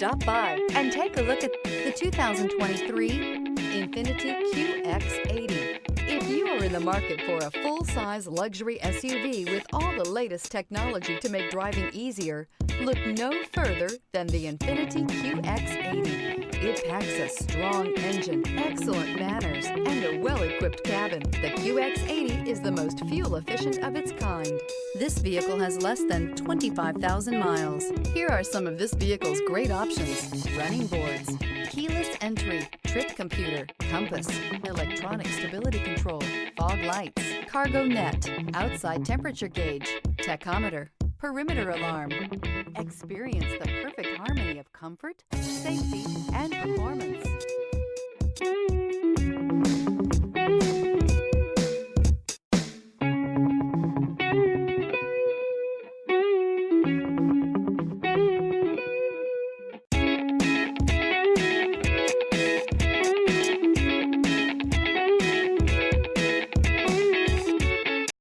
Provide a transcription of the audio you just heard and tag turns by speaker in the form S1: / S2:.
S1: Stop by and take a look at the 2023 INFINITI QX80. If you are in the market for a full-size luxury SUV with all the latest technology to make driving easier, look no further than the INFINITI QX80. It packs a strong engine, excellent manners, and a well-equipped cabin. The QX80 is the most fuel-efficient of its kind. This vehicle has less than 25,000 miles. Here are some of this vehicle's great options: running boards, keyless entry, trip computer, compass, electronic stability control, fog lights, cargo net, outside temperature gauge, tachometer, perimeter alarm. Experience the perfect harmony of comfort, safety, and performance.